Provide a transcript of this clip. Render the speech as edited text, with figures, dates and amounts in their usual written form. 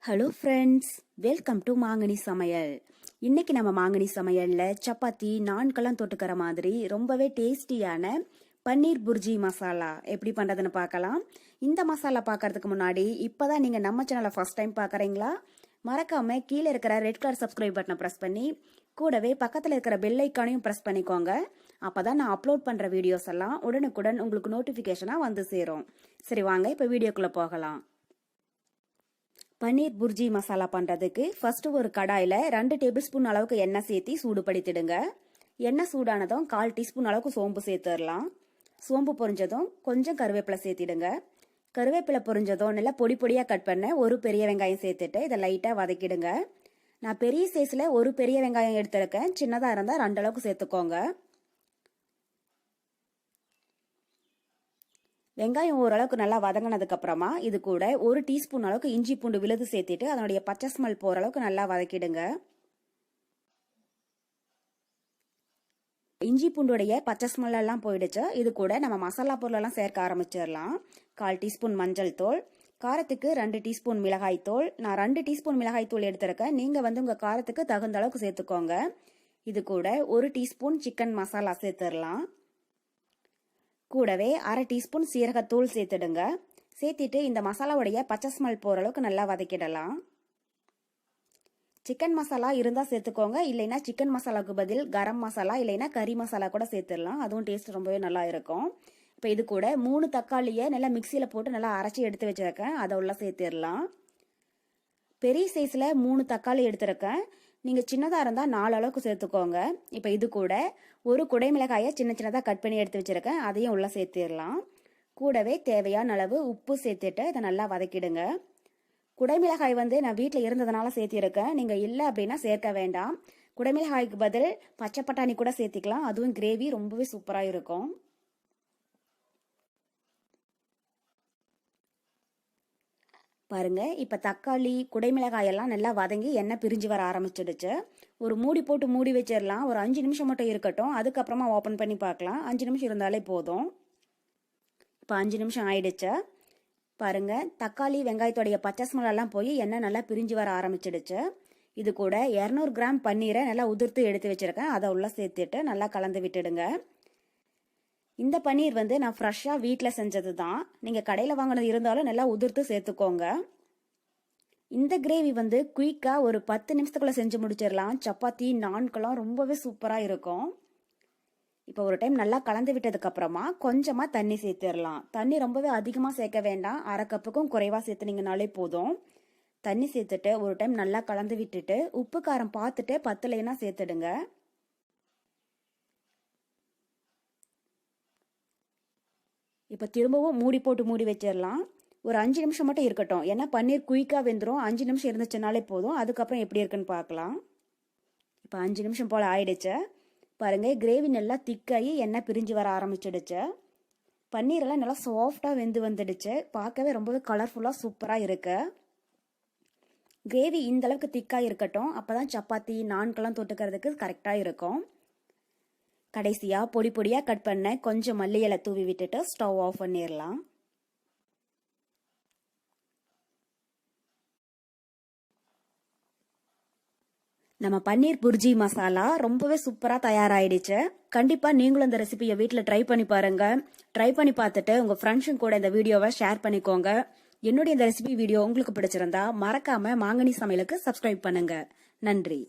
Hello friends, welcome to மாங்கனி சமையல். இன்னைக்கு நம்ம மாங்கனி சமையல்ல சப்பாத்தி நான்கெல்லாம் தொட்டுக்கிற மாதிரி ரொம்பவே டேஸ்டியான பன்னீர் புர்ஜி மசாலா எப்படி பண்றதுன்னு பார்க்கலாம். இந்த மசாலா பார்க்கறதுக்கு முன்னாடி இப்பதான் நீங்க நம்ம சேனலை ஃபர்ஸ்ட் டைம் பார்க்கறீங்களா, மறக்காம கீழே இருக்கிற ரெட் கலர் சப்ஸ்கிரைப் பட்டனை பிரஸ் பண்ணி கூடவே பக்கத்தில் இருக்கிற பெல் ஐக்கானையும் பிரஸ் பண்ணிக்கோங்க. அப்பதான் நான் அப்லோட் பண்ற வீடியோஸ் எல்லாம் உடனுக்குடன் உங்களுக்கு நோட்டிபிகேஷனா வந்து சேரும். சரி, வாங்க இப்ப வீடியோக்குள்ள போகலாம். பன்னீர் புர்ஜி மசாலா பண்ணுறதுக்கு ஃபர்ஸ்ட் ஒரு கடாயில் 2 டேபிள் ஸ்பூன் அளவுக்கு எண்ணெய் சேர்த்து சூடுபடுத்திடுங்க. எண்ணெய் சூடானதும் 1/4 டீஸ்பூன் அளவுக்கு சோம்பு சேர்த்துடலாம். சோம்பு பொரிஞ்சதும் கொஞ்சம் கருவேப்பிலை சேர்த்திடுங்க. கருவேப்பிலை பொரிஞ்சதும் நல்லா பொடி பொடியாக கட் பண்ண ஒரு பெரிய வெங்காயம் சேர்த்துட்டு இதை லைட்டாக வதக்கிடுங்க. நான் பெரிய சைஸில் ஒரு பெரிய வெங்காயம் எடுத்துருக்கேன், சின்னதாக இருந்தால் 2 அளவுக்கு சேர்த்துக்கோங்க. வெங்காயம் ஓரளவுக்கு நல்லா வதங்கினதுக்கு அப்புறமா இது கூட 1 டீஸ்பூன் அளவுக்கு இஞ்சி பூண்டு விழுது சேர்த்துட்டு அதனுடைய பச்சை ஸ்மெல் போற அளவுக்கு நல்லா வதக்கிடுங்க. இஞ்சி பூண்டுடைய பச்சை ஸ்மெல் எல்லாம் போயிடுச்சு. இது கூட நம்ம மசாலா பொருள் எல்லாம் சேர்க்க ஆரம்பிச்சிடலாம். 1/4 டீஸ்பூன் மஞ்சள் தூள், காரத்துக்கு 2 டீஸ்பூன் மிளகாய் தூள். நான் 2 டீஸ்பூன் மிளகாய் தூள் எடுத்திருக்கேன், நீங்க உங்க காரத்துக்கு தகுந்த அளவுக்கு சேர்த்துக்கோங்க. இது கூட 1 டீஸ்பூன் சிக்கன் மசாலா சேர்த்துடலாம். கூடவே 1/2 டீஸ்பூன் சீரகத்தூள் சேர்த்துடுங்க. சேர்த்திட்டு இந்த மசாலாவுடைய பச்சை ஸ்மெல் போற அளவுக்கு நல்லா வதக்கிடலாம். சிக்கன் மசாலா இருந்தா சேர்த்துக்கோங்க, இல்லைன்னா சிக்கன் மசாலாவுக்கு பதில் கரம் மசாலா இல்லைன்னா கறி மசாலா கூட சேர்த்துடலாம், அதுவும் டேஸ்ட் ரொம்பவே நல்லா இருக்கும். இப்போ இது கூட 3 தக்காளியை நல்லா மிக்சியில போட்டு நல்லா அரைச்சி எடுத்து வச்சிருக்கேன், அதை உள்ள சேர்த்திடலாம். பெரிய சைஸ்ல 3 தக்காளி எடுத்திருக்கேன், நீங்க சின்னதா இருந்தா 4 அளவுக்கு சேர்த்துக்கோங்க. இப்ப இது கூட ஒரு குடைமிளகாயை சின்ன சின்னதா கட் பண்ணி எடுத்து வச்சிருக்கேன், அதையும் உள்ள சேர்த்திடலாம். கூடவே தேவையான அளவு உப்பு சேர்த்துட்டு இதை நல்லா வதக்கிடுங்க. குடைமிளகாய் நான் வீட்டில் இருந்ததுனால சேர்த்திருக்கேன், நீங்க இல்லை அப்படின்னா சேர்க்க வேண்டாம். குடைமிளகாய்க்கு பதில் பச்சை பட்டாணி கூட சேர்த்திக்கலாம், அதுவும் கிரேவி ரொம்பவே சூப்பரா இருக்கும். பாருங்க, இப்ப தக்காளி குடைமிளகாய் எல்லாம் நல்லா வதங்கி எண்ணெய் பிரிஞ்சு வர ஆரம்பிச்சிடுச்சு. ஒரு மூடி போட்டு மூடி வச்சிடலாம், ஒரு 5 நிமிஷம் மட்டும் இருக்கட்டும், அதுக்கப்புறமா ஓபன் பண்ணி பார்க்கலாம். 5 நிமிஷம் இருந்தாலே போதும். இப்ப 5 நிமிஷம் ஆயிடுச்சு. பாருங்க, தக்காளி வெங்காயத்தோடைய பச்சை ஸ்மெல் எல்லாம் போய் எண்ணெய் நல்லா பிரிஞ்சு வர ஆரம்பிச்சிடுச்சு. இது கூட 200 கிராம் பன்னீரை நல்லா உதிர்த்து எடுத்து வச்சிருக்கேன், அதை உள்ள சேர்த்துட்டு நல்லா கலந்து விட்டுடுங்க. இந்த பன்னீர் நான் ஃப்ரெஷ்ஷா வீட்டில் செஞ்சது தான், நீங்க கடையில் வாங்கினது இருந்தாலும் நல்லா உதிர்த்து சேர்த்துக்கோங்க. இந்த கிரேவி குயிக்கா ஒரு 10 நிமிஷத்துக்குள்ள செஞ்சு முடிச்சிடலாம். சப்பாத்தி நான்கெல்லாம் ரொம்பவே சூப்பரா இருக்கும். இப்போ ஒரு டைம் நல்லா கலந்து விட்டதுக்கு அப்புறமா கொஞ்சமா தண்ணி சேர்த்துடலாம். தண்ணி ரொம்பவே அதிகமா சேர்க்க வேண்டாம், 1/2 கப்புக்கும் குறைவா சேர்த்துனீங்கனாலே போதும். தண்ணி சேர்த்துட்டு ஒரு டைம் நல்லா கலந்து விட்டுட்டு உப்பு காரம் பார்த்துட்டு பத்தலைன்னா சேர்த்துடுங்க. இப்போ திரும்பவும் மூடி போட்டு மூடி வச்சிடலாம். ஒரு 5 நிமிஷம் மட்டும் இருக்கட்டும், ஏன்னா பன்னீர் குயிக்காக வெந்துடும். 5 நிமிஷம் இருந்துச்சுனாலே போதும், அதுக்கப்புறம் எப்படி இருக்குன்னு பார்க்கலாம். இப்போ 5 நிமிஷம் போல் ஆயிடுச்சு. பாருங்க, கிரேவி நல்லா திக்காகி எண்ணெய் பிரிஞ்சு வர ஆரம்பிச்சிடுச்சு. பன்னீரெல்லாம் நல்லா சாஃப்டாக வந்துடுச்சு, பார்க்கவே ரொம்பவே கலர்ஃபுல்லாக சூப்பராக இருக்கு. கிரேவி இந்த அளவுக்கு திக்காக இருக்கட்டும், அப்போதான் சப்பாத்தி நான்கெல்லாம் தொட்டுக்கிறதுக்கு கரெக்டாக இருக்கும். கடைசியா பொடி பொடியா கட் பண்ண கொஞ்சம் மல்லி இலை தூவி விட்டுட்டு ஸ்டவ் ஆஃப் பண்ணிடலாம். நம்ம பன்னீர் புர்ஜி மசாலா ரொம்பவே சூப்பரா தயாராயிடுச்சு. கண்டிப்பா நீங்களும் இந்த ரெசிபியை வீட்டுல ட்ரை பண்ணி பாருங்க. ட்ரை பண்ணி பார்த்துட்டு உங்க ஃப்ரெண்ட்ஸும் கூட இந்த வீடியோவை ஷேர் பண்ணிக்கோங்க. என்னுடைய இந்த ரெசிபி வீடியோ உங்களுக்கு பிடிச்சிருந்தா மறக்காம மாங்கனி சமையலுக்கு சப்ஸ்கிரைப் பண்ணுங்க. நன்றி.